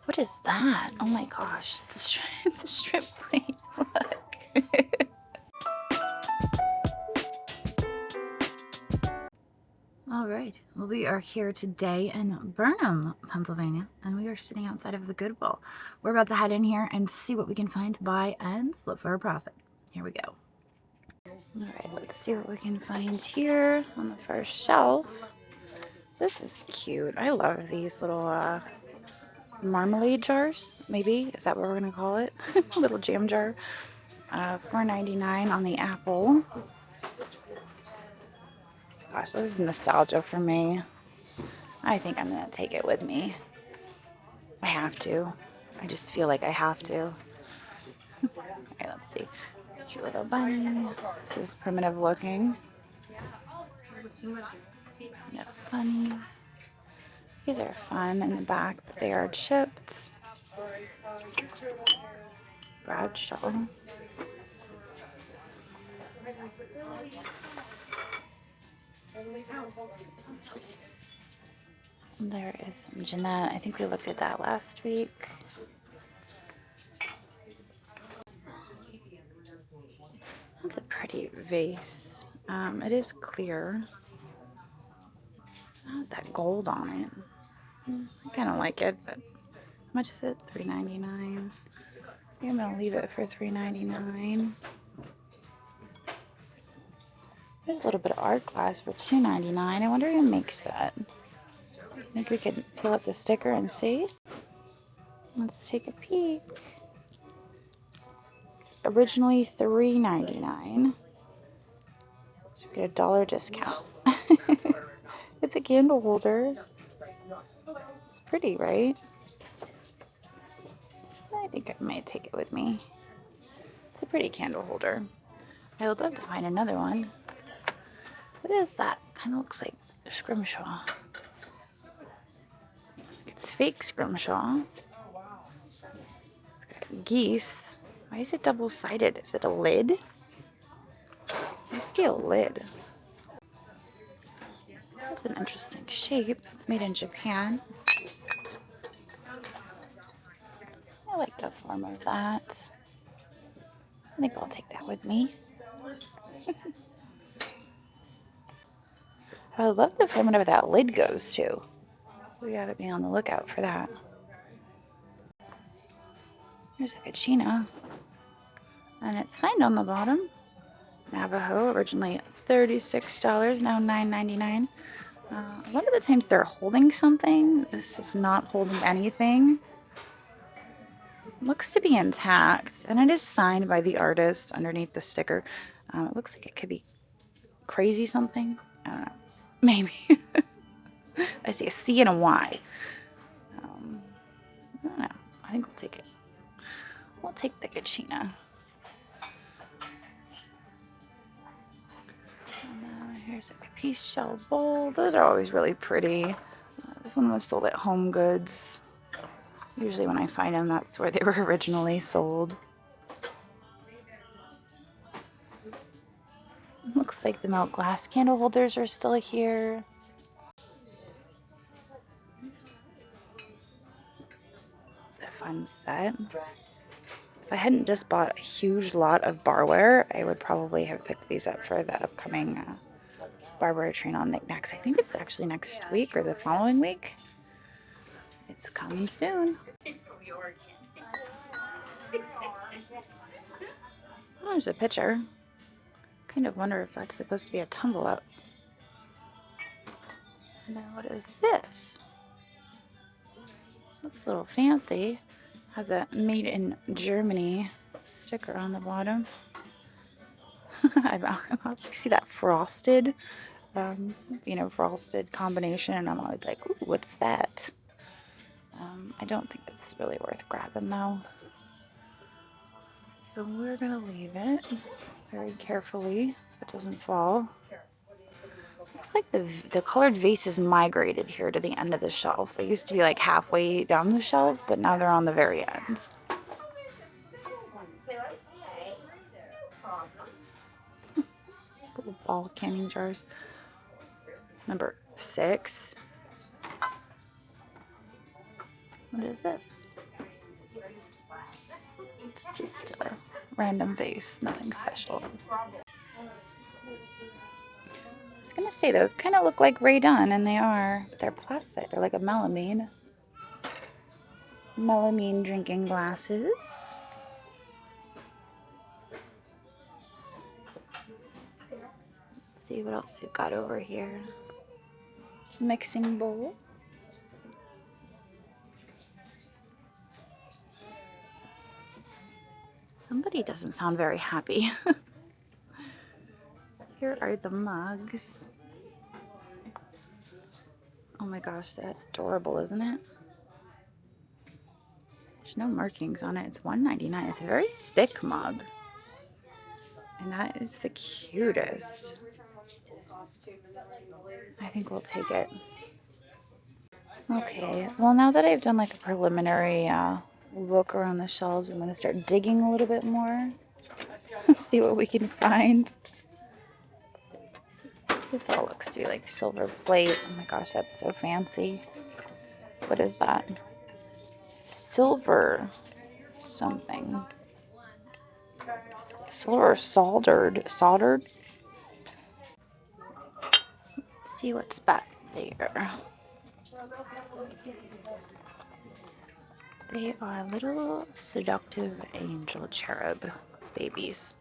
What is that? Oh my gosh. It's a strip plate. Look. All right. Well, we are here today in Burnham, Pennsylvania, and we are sitting outside of the Goodwill. We're about to head in here and see what we can find, buy, and flip for a profit. Here we go. All right, let's see what we can find here on the first shelf. This is cute. I love these little marmalade jars, maybe. Is that what we're going to call it? Little jam jar. $4.99 on the apple. Gosh, this is nostalgia for me. I think I'm going to take it with me. I have to. I just feel like I have to. Okay, let's see. Cute little bunny. This is primitive looking. Yeah, bunny. These are fun in the back, but they are chipped. Bradshaw. There is some Jeanette. I think we looked at that last week. That's a pretty vase. It is clear. How's that gold on it? I kind of like it, but how much is it? $3.99. I think I'm gonna leave it for $3.99. There's a little bit of art glass for $2.99. I wonder who makes that. I think we could pull up the sticker and see. Let's take a peek. Originally $3.99. So we get $1 discount. It's a candle holder. It's pretty, right? I think I might take it with me. It's a pretty candle holder. I would love to find another one. What is that? Kind of looks like a scrimshaw. It's fake scrimshaw. It's got geese. Why is it double-sided? Is it a lid? It must be a lid. That's an interesting shape. It's made in Japan. I like the form of that. I think I'll take that with me. I love the form of that lid goes to. We gotta be on the lookout for that. Here's a Kachina. And it's signed on the bottom. Navajo, originally $36, now $9.99. A lot of the times they're holding something. This is not holding anything. Looks to be intact, and it is signed by the artist underneath the sticker. It looks like it could be crazy something. I don't know. Maybe. I see a C and a Y. I don't know. I think we'll take it. We'll take the Kachina. Here's a capiche shell bowl. Those are always really pretty. This one was sold at Home Goods. Usually when I find them, that's where they were originally sold. Looks like the milk glass candle holders are still here. It's a fun set. If I hadn't just bought a huge lot of barware, I would probably have picked these up for the upcoming barware train on knickknacks. I think it's actually next week or the following week. It's coming soon. Oh, there's a picture. Kind of wonder if that's supposed to be a tumble up. And then what is this? Looks a little fancy. Has a made in Germany sticker on the bottom. I see that frosted, frosted combination, and I'm always like, ooh, what's that? I don't think it's really worth grabbing though. So we're gonna leave it very carefully so it doesn't fall. Looks like the colored vases migrated here to the end of the shelf. They used to be like halfway down the shelf, but now they're on the very ends. Little ball canning jars. Number 6. What is this? It's just a random vase, nothing special. I was gonna say those kind of look like Ray Dunn, and they are. They're plastic. They're like a melamine. Melamine drinking glasses. Let's see what else we've got over here. Mixing bowl. Somebody doesn't sound very happy. Here are the mugs. Oh my gosh, that's adorable, isn't it? There's no markings on it. It's $1.99. It's a very thick mug. And that is the cutest. I think we'll take it. Okay, well now that I've done like a preliminary look around the shelves, I'm going to start digging a little bit more. See what we can find. This all looks to be like silver plate. Oh my gosh, that's so fancy. What is that? Silver something. Silver soldered. Soldered? Let's see what's back there. They are little seductive angel cherub babies.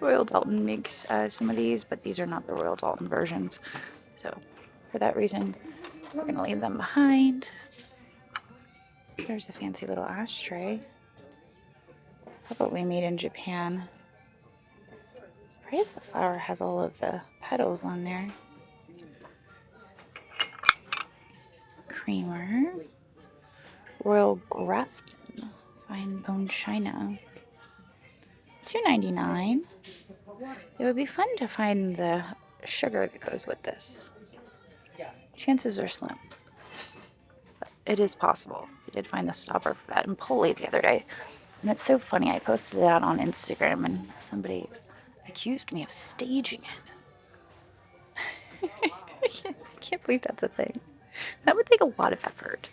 Royal Dalton makes some of these, but these are not the Royal Dalton versions. So for that reason, we're going to leave them behind. There's a fancy little ashtray. Probably made in Japan. Surprised the flower has all of the petals on there. Creamer. Royal Grafton. Fine bone china. $2.99. It would be fun to find the sugar that goes with this. Chances are slim. But it is possible. We did find the stopper for that in Poli the other day. And it's so funny. I posted it out on Instagram and somebody accused me of staging it. I can't believe that's a thing. That would take a lot of effort.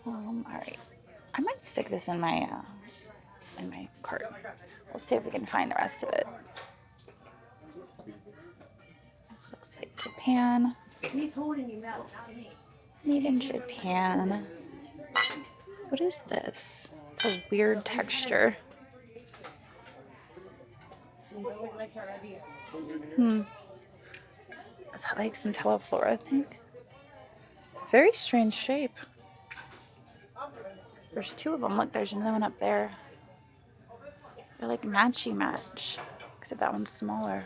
Alright. I might stick this in my cart. We'll see if we can find the rest of it. This looks like Japan. Made in Japan. What is this? It's a weird texture. Is that like some Teleflora, I think? It's a very strange shape. There's two of them. Look, there's another one up there. They're like matchy match, except that one's smaller.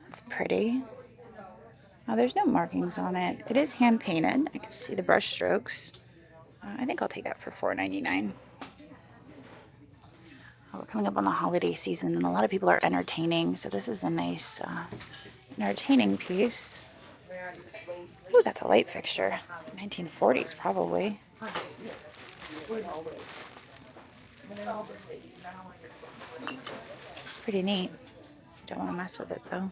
That's pretty. Now there's no markings on it. It is hand painted. I can see the brush strokes. I think I'll take that for $4.99. We're coming up on the holiday season, and a lot of people are entertaining, so this is a nice entertaining piece. Ooh, that's a light fixture. 1940s, probably. It's pretty neat. Don't want to mess with it, though.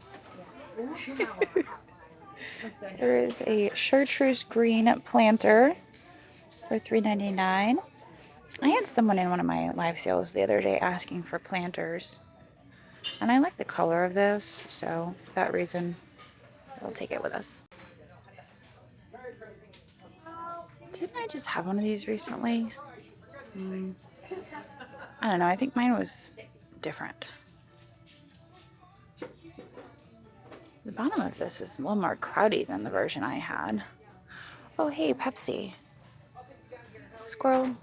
There is a chartreuse green planter for $3.99. I had someone in one of my live sales the other day asking for planters. And I like the color of this, so for that reason, we'll take it with us. Didn't I just have one of these recently? I don't know. I think mine was different. The bottom of this is a little more cloudy than the version I had. Oh, hey, Pepsi. Squirrel.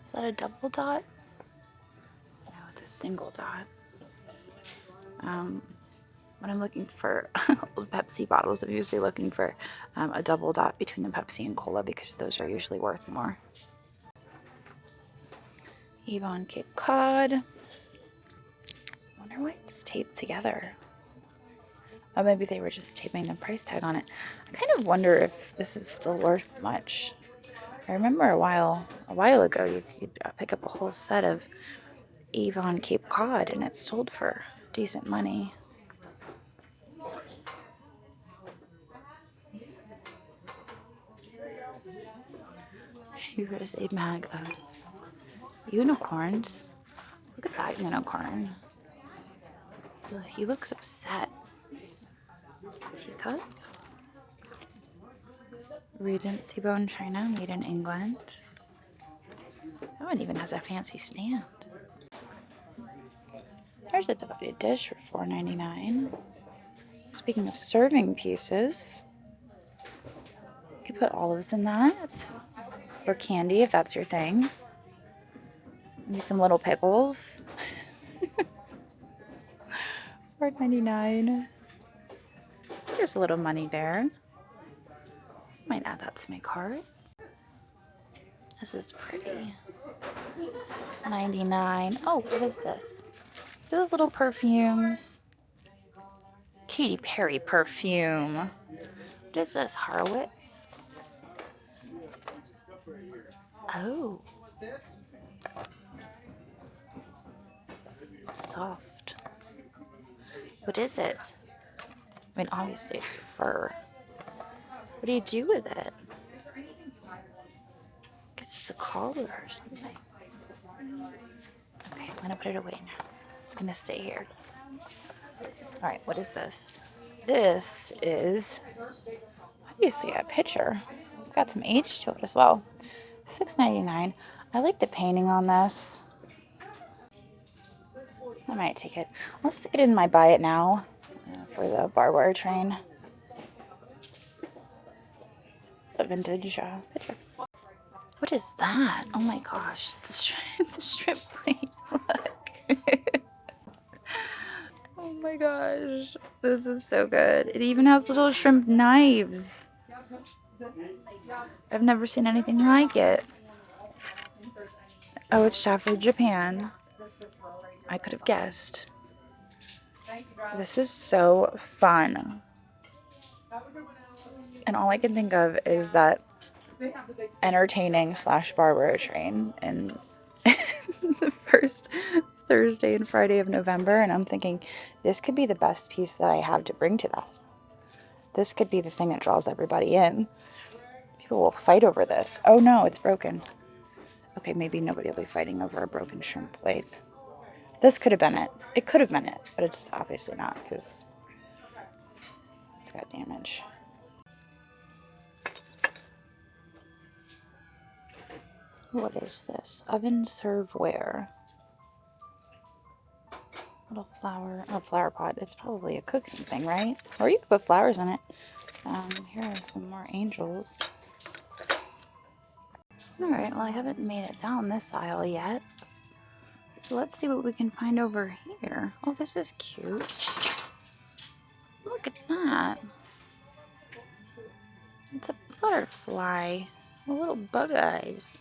Is that a double dot? No, it's a single dot. When I'm looking for old Pepsi bottles, I'm usually looking for a double dot between the Pepsi and Cola because those are usually worth more. Avon Cape Cod. I wonder why it's taped together. Oh, maybe they were just taping the price tag on it. I kind of wonder if this is still worth much. I remember a while ago you could pick up a whole set of Avon Cape Cod and it sold for decent money. Here is a bag of unicorns. Look at that unicorn. He looks upset. Teacup. Regency bone china made in England. That one even has a fancy stand. There's a divided dish for $4.99. Speaking of serving pieces, you could put olives in that. Or candy if that's your thing. Maybe some little pickles. $4.99. There's a little money there. Might add that to my cart. This is pretty. $6.99. Oh, what is this? Those little perfumes. Katy Perry perfume. What is this? Harwitz? Oh. Soft. What is it? I mean, obviously it's fur. What do you do with it? I guess it's a collar or something. Okay, I'm gonna put it away now. It's gonna stay here. All right, what is this? This is obviously a picture. Got some age to it as well. $6.99. I like the painting on this. I might take it. I'll stick it in my buy it now for the barbwire train. The vintage picture. What is that? Oh my gosh. It's a shrimp plate. Look. Oh my gosh. This is so good. It even has little shrimp knives. I've never seen anything like it. Oh, it's Stafford, Japan. I could have guessed. This is so fun. And all I can think of is that entertaining / barbwire train and the first Thursday and Friday of November, and I'm thinking this could be the best piece that I have to bring to that. This could be the thing that draws everybody in. People will fight over this. Oh no, it's broken. Okay, maybe nobody will be fighting over a broken shrimp plate. This could have been it. It could have been it, but it's obviously not because it's got damage. What is this? Oven serveware. Little flower pot. It's probably a cooking thing, right? Or you could put flowers in it. Here are some more angels. Alright, well I haven't made it down this aisle yet. So let's see what we can find over here. Oh, this is cute. Look at that. It's a butterfly. The little bug eyes.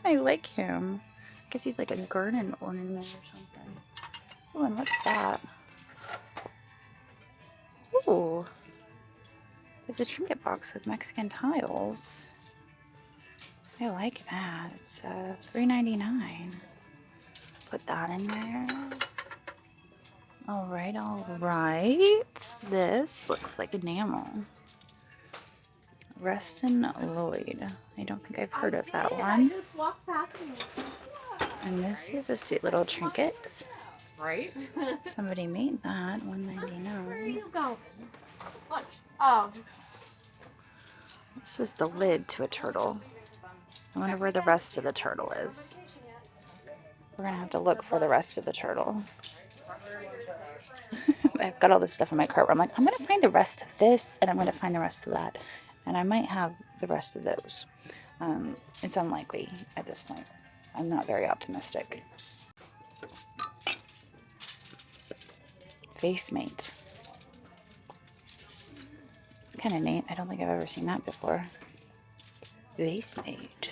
I like him. I guess he's like a garden ornament or something. Oh, and what's that? Ooh. It's a trinket box with Mexican tiles. I like that. It's $3.99. Put that in there. All right. This looks like enamel. Reston Lloyd. I don't think I've heard of that one. And this is a sweet little trinket. Right? Somebody made that. $1.99. Where you go? Lunch. Oh. This is the lid to a turtle. I wonder where the rest of the turtle is. We're gonna have to look for the rest of the turtle. I've got all this stuff in my cart where I'm like, I'm gonna find the rest of this and I'm gonna find the rest of that. And I might have the rest of those. It's unlikely at this point. I'm not very optimistic. Face mate. Kind of neat. I don't think I've ever seen that before. Face mate.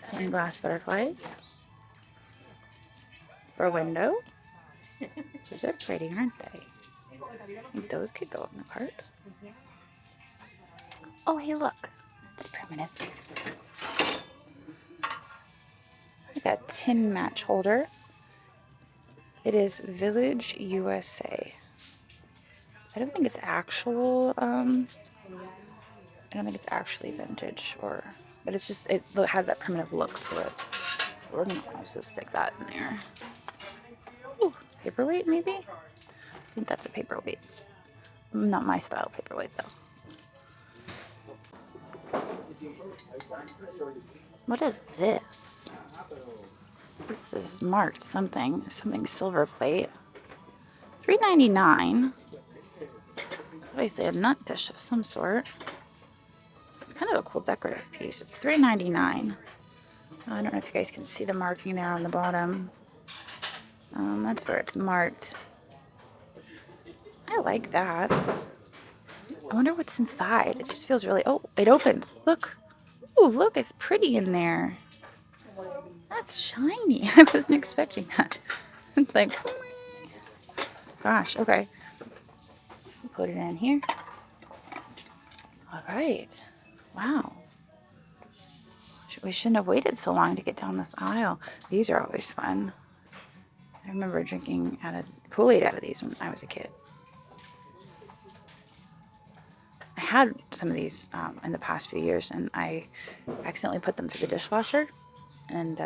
Stained glass butterflies. For a window. Those are pretty, aren't they? I think those could go in the cart. Oh, hey, look. It's primitive. I got a tin match holder. It is Village USA. I don't think it's actual, I don't think it's actually vintage, but it's just, it has that primitive look to it. So we're gonna also stick that in there. Ooh, paperweight maybe? I think that's a paperweight. Not my style paperweight though. What is this? This is marked something silver plate. $3.99. Obviously a nut dish of some sort. It's kind of a cool decorative piece. It's $3.99. I don't know if you guys can see the marking there on the bottom. That's where it's marked. I like that. I wonder what's inside. It just feels really... Oh, it opens. Look. Oh, look, it's pretty in there. That's shiny. I wasn't expecting that. It's like... Gosh, okay. Put it in here. All right. Wow. We shouldn't have waited so long to get down this aisle. These are always fun. I remember drinking Kool-Aid out of these when I was a kid. I had some of these in the past few years, and I accidentally put them through the dishwasher, and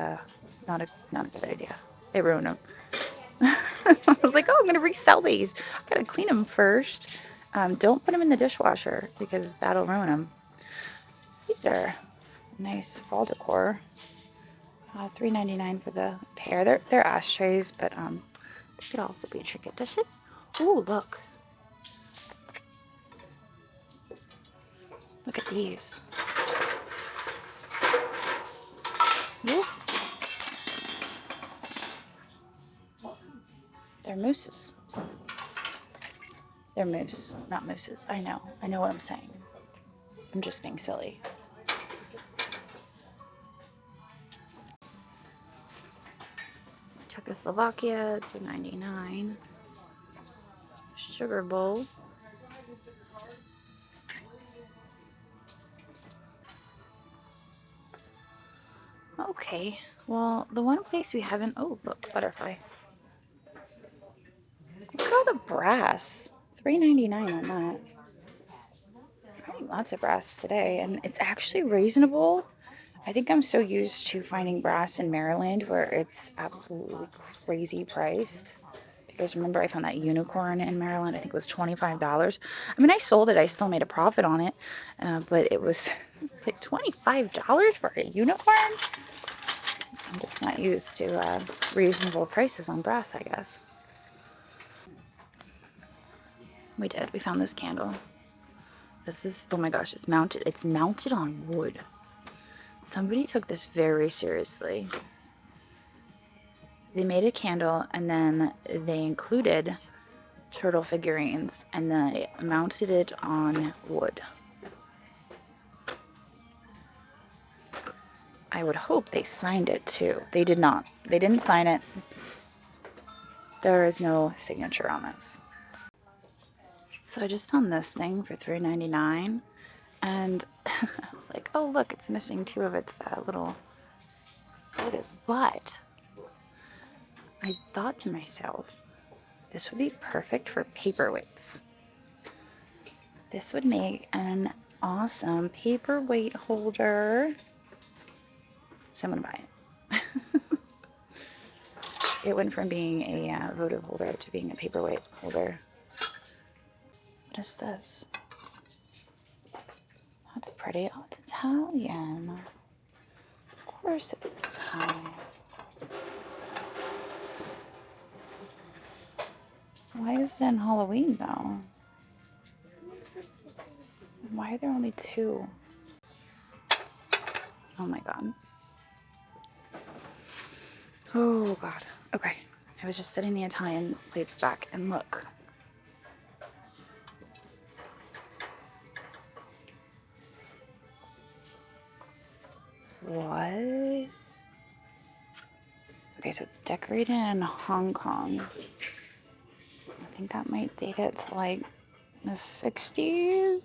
not a good idea. It ruined them. I was like, oh, I'm gonna resell these. I gotta clean them first. Don't put them in the dishwasher because that'll ruin them. These are nice fall decor. $3.99 for the pair. They're ashtrays, but they could also be trinket dishes. Ooh, look. Look at these. Ooh. They're mooses. They're moose, not mooses. I know what I'm saying. I'm just being silly. Czechoslovakia, $2.99. Sugar bowl. Okay, well, the one place we haven't... Oh, look, butterfly. Look at all the brass. $3.99 on that. Finding lots of brass today, and it's actually reasonable. I think I'm so used to finding brass in Maryland where it's absolutely crazy priced. Because remember, I found that unicorn in Maryland. I think it was $25. I mean, I sold it. I still made a profit on it, but it's like $25 for a unicorn. I'm just not used to reasonable prices on brass, I guess. We did. We found this candle. This is, oh my gosh, it's mounted. It's mounted on wood. Somebody took this very seriously. They made a candle and then they included turtle figurines and then they mounted it on wood. I would hope they signed it too. They did not. They didn't sign it. There is no signature on this. So I just found this thing for $3.99 and I was like, oh look, it's missing two of its little photos. But I thought to myself, this would be perfect for paperweights. This would make an awesome paperweight holder. So I'm gonna buy it. It went from being a votive holder to being a paperweight holder. What is this? That's pretty. Oh, it's Italian. Of course it's Italian. Why is it in Halloween though? Why are there only two? Oh my god. Oh god. Okay. I was just setting the Italian plates back and look. What? Okay, so it's decorated in Hong Kong. I think that might date it to like the 60s.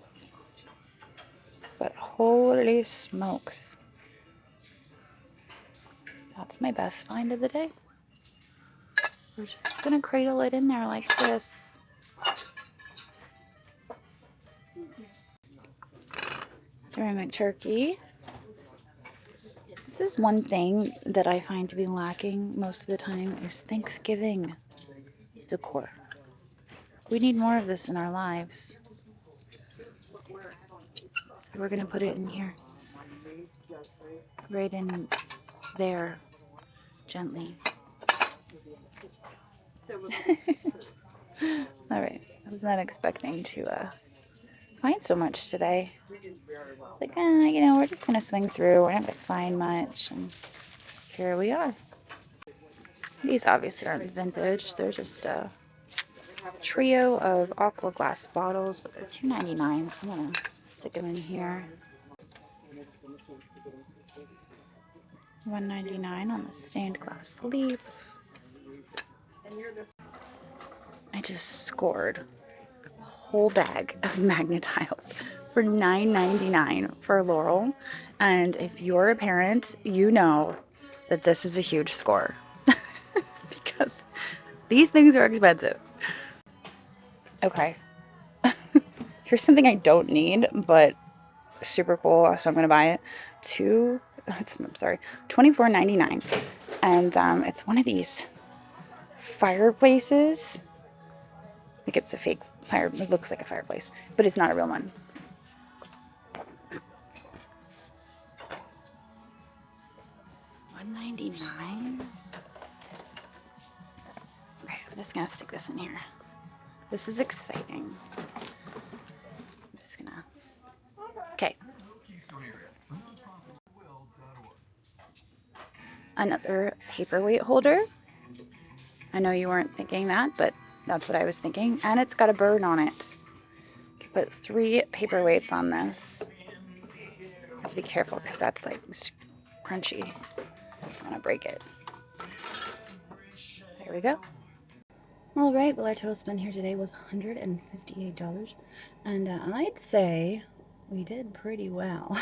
But holy smokes. That's my best find of the day. We're just gonna cradle it in there like this. Ceramic turkey. This is one thing that I find to be lacking most of the time is Thanksgiving decor. We need more of this in our lives. So we're going to put it in here. Right in there, gently. All right. I was not expecting to find so much today. It's like, you know, we're just going to swing through. We're not going to find much. And here we are. These obviously aren't vintage. They're just a trio of aqua glass bottles, but they're $2.99. So I'm going to stick them in here. $1.99 on the stained glass leaf. I just scored a whole bag of magnetiles for $9.99 for Laurel. And if you're a parent, you know that this is a huge score because these things are expensive. Okay. Here's something I don't need, but super cool, so I'm gonna buy it. $24.99, and it's one of these fireplaces. I think it's a fake fire. It looks like a fireplace, but it's not a real one. $1.99. Okay, I'm just gonna stick this in here. This is exciting. I'm just gonna. Okay. Another paperweight holder. I know you weren't thinking that, but that's what I was thinking. And it's got a bird on it. Put 3 paperweights on this. Have to be careful because that's like crunchy. I want to break it. There we go. All right, well, our total spend here today was $158. And I'd say we did pretty well.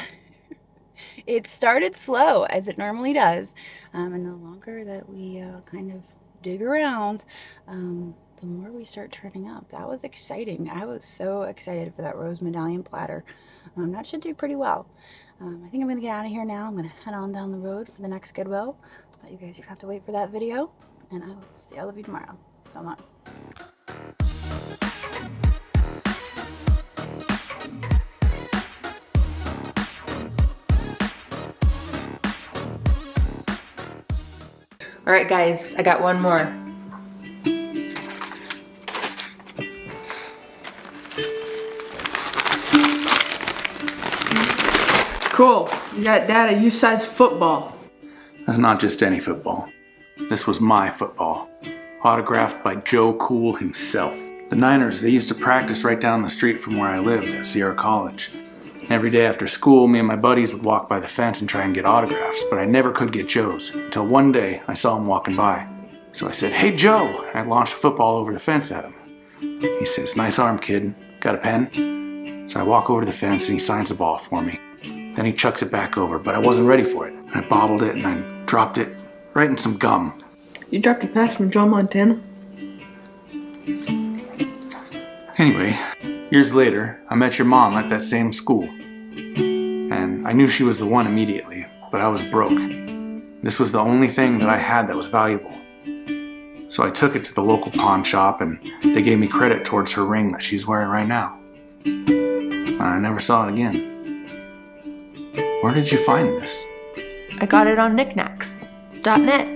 It started slow, as it normally does. And the longer that we kind of dig around, the more we start turning up. That was exciting. I was so excited for that rose medallion platter. That should do pretty well. I think I'm going to get out of here now. I'm going to head on down the road for the next Goodwill. But you guys have to wait for that video. And I will see all of you tomorrow. So much. All right, guys, I got one more. Cool. You got Dad a youth-size football. That's not just any football. This was my football. Autographed by Joe Cool himself. The Niners, they used to practice right down the street from where I lived at Sierra College. Every day after school, me and my buddies would walk by the fence and try and get autographs, but I never could get Joe's, until one day I saw him walking by. So I said, "Hey Joe," and I launched a football over the fence at him. He says, "Nice arm, kid. Got a pen?" So I walk over to the fence and he signs the ball for me. Then he chucks it back over, but I wasn't ready for it. I bobbled it and I dropped it right in some gum. You dropped a pass from John Montana? Anyway, years later, I met your mom at that same school. And I knew she was the one immediately, but I was broke. This was the only thing that I had that was valuable. So I took it to the local pawn shop and they gave me credit towards her ring that she's wearing right now. I never saw it again. Where did you find this? I got it on knickknacks.net.